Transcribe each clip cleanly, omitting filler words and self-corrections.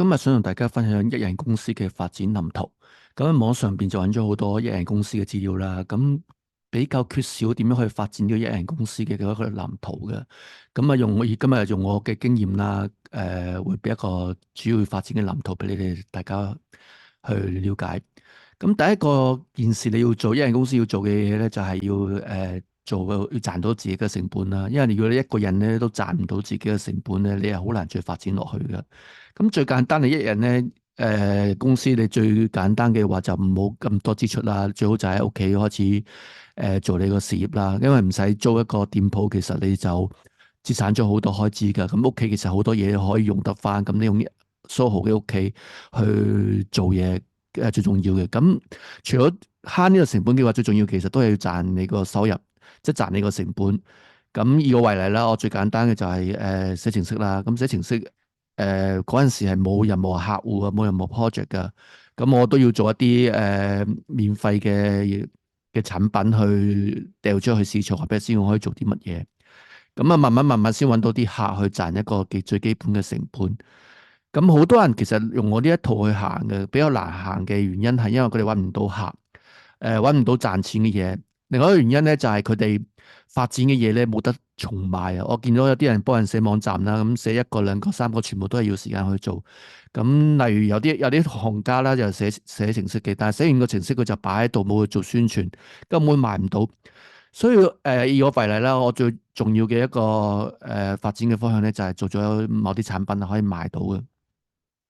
今日想同大家分享一人公司嘅發展藍圖。咁喺網上邊就揾咗好多一人公司嘅資料啦。咁比較缺少點樣去發展呢個一人公司嘅一個藍圖嘅。咁啊，今日用我嘅經驗啦，會俾一個主要發展嘅藍圖俾你哋大家去了解。咁第一個件事你要做一人公司要做嘅嘢咧，就係要賺到自己嘅成本啦。因為如果你一個人咧都賺唔到自己嘅成本咧，你係好難再發展落去嘅。咁最簡單，你一人咧，公司你最簡單嘅話就唔好咁多支出啦，最好就喺屋企開始做你個事業啦。因為唔使租一個店鋪，其實你就節省咗好多開支噶。咁屋企其實好多嘢可以用得翻，咁你用SOHO嘅屋企去做嘢，最重要嘅。咁除咗慳呢個成本嘅話，最重要其實都係要賺你個收入，即係賺你個成本。咁以我為例啦，我最簡單嘅就係寫程式啦。咁寫程式嗰陣時係冇任何客戶啊，冇任何 project 噶。咁我都要做一啲免費嘅產品去掉出去市場，話俾你知我可以做啲乜嘢。咁啊，慢慢先揾到啲客去賺一個最基本嘅成本。咁好多人其實用我呢一套去行嘅，比較難行嘅原因係因為佢哋揾唔到客，揾唔到賺錢嘅嘢。另外一個原因咧就係佢哋發展嘅嘢咧冇得重賣啊！我見到有啲人幫人寫網站啦，咁寫一個、兩個、三個，全部都係要時間去做。咁例如有啲行家啦，就寫程式嘅，但係寫完個程式佢就擺喺度冇去做宣傳，根本賣唔到。所以以我為例啦，我最重要嘅一個發展嘅方向咧，就係做咗某啲產品係可以賣到嘅。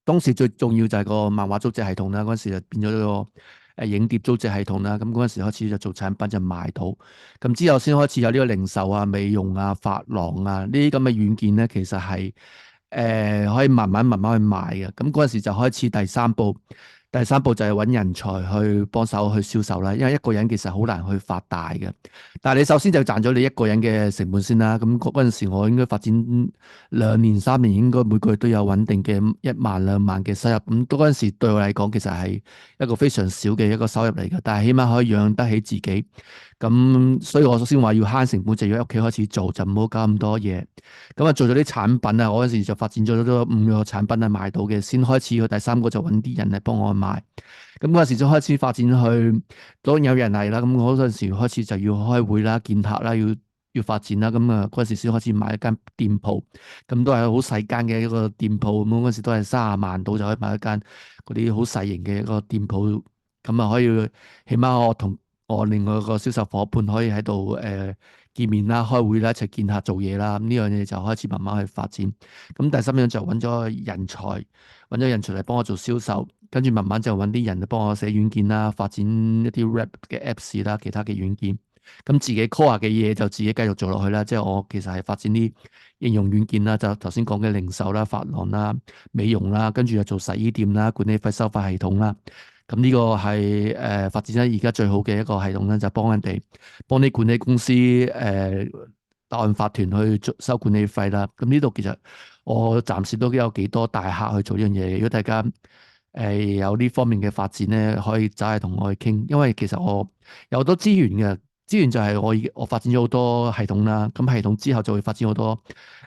當時最重要就係個漫畫租借系統啦，嗰陣時就變咗個影碟租借系統啦。咁嗰陣時開始就做產品就賣到，咁之後先開始有呢個零售啊、美容啊、髮廊啊呢啲咁嘅軟件咧，其實係可以慢慢去賣嘅。咁嗰陣時就開始第三步就係揾人才去幫手去銷售啦。因為一個人其實好難去發大嘅，但係你首先就賺咗你一個人嘅成本先啦。咁嗰陣時我應該發展2年3年，應該每個月都有穩定嘅1萬2萬嘅收入。咁嗰陣時對我嚟講，其實係一個非常少嘅一個收入嚟嘅，但係起碼可以養得起自己。咁所以我首先話要慳成本，就要喺屋企開始做，就唔好搞咁多嘢。咁啊，做咗啲產品啊，我嗰陣時就發展咗5個產品係賣到嘅，先開始去第三個就揾啲人嚟幫我賣。咁嗰陣時就開始發展去，當然有人嚟啦。咁我嗰陣時開始就要開會啦、見客啦，要發展啦。咁啊嗰陣時先開始買一間店鋪，咁都係好細間嘅一個店鋪。咁嗰陣時都係30萬到就可以買一間嗰啲好細型嘅一個店鋪。咁啊可以起碼我同我另外一個銷售伙伴可以喺度見面啦、開會啦、一齊見客做嘢啦。咁呢樣嘢就開始慢慢去發展。咁第三樣就揾咗人才嚟幫我做銷售，跟住慢慢就揾啲人嚟幫我寫軟件啦，發展一啲 Web 嘅 Apps 啦，其他嘅軟件。咁自己 core 嘅嘢就自己繼續做落去啦。即係我其實係發展啲應用軟件啦，就頭先講嘅零售啦、髮廊啦、美容啦，跟住又做洗衣店啦、管理費收費系統啦。咁呢個係發展得而家最好嘅一個系統咧，就幫啲管理公司按法團去收管理費啦。咁呢度其實我暫時都有幾多大客去做呢樣嘢。如果大家有呢方面嘅發展咧，可以走嚟同我去傾，因為其實我有好多資源嘅。資源就係我發展咗好多系統啦。咁系統之後就會發展好多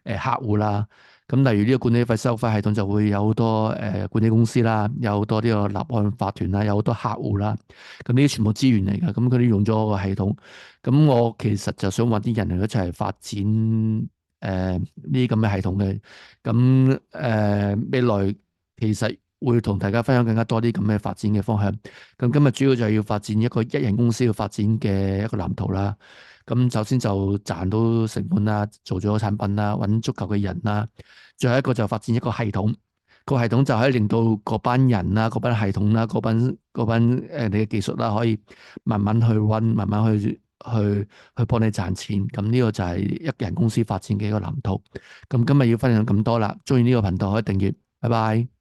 客戶啦。咁例如呢個管理費收費系統就會有好多管理公司啦，有好多呢個立案法團啦，有好多客戶啦。咁呢啲全部資源嚟㗎。咁佢哋用咗我個系統。咁我其實就想揾啲人嚟一齊發展呢啲咁嘅系統嘅。咁未來其實會同大家分享更加多啲咁嘅發展嘅方向。咁今日主要就係要發展一個一人公司要發展嘅一個藍圖啦。咁首先就賺到成本啦，做咗產品啦，揾足夠嘅人啦。最後一個就發展一個系統，個系統就可以令到嗰班人啦、嗰班系統啦、嗰班你嘅技術啦，可以慢慢去揾，慢慢去幫你賺錢。咁呢個就係一人公司發展嘅一個藍圖。咁今日要分享咁多啦，鍾意呢個頻道可以訂閱，拜拜。